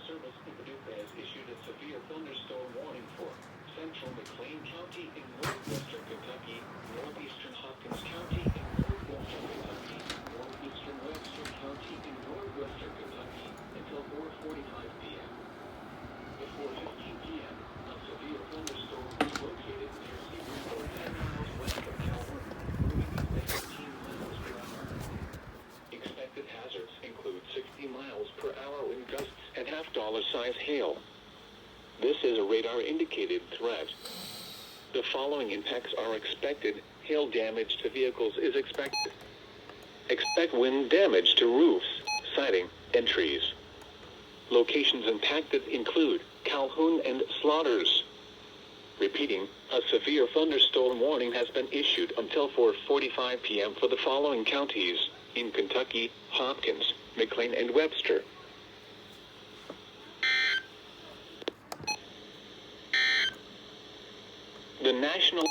Service in Paducah has issued a severe thunderstorm warning for central McLean County in northwestern Kentucky, northeastern Hopkins County in northwestern Kentucky, northeastern Webster County in northwestern Kentucky until 4:45 p.m. Before 15 p.m., a severe thunderstorm was located near Seagreenville 10 miles west of Calhoun, moving east at 15 miles per hour. Expected hazards include 60 miles per hour wind gusts and half-dollar-size hail. This is a radar-indicated threat. The following impacts are expected. Hail damage to vehicles is expected. Expect wind damage to roofs, siding, and trees. Locations impacted include Calhoun and Slaughters. Repeating, a severe thunderstorm warning has been issued until 4:45 p.m. for the following counties in Kentucky: Hopkins, McLean, and Webster. The National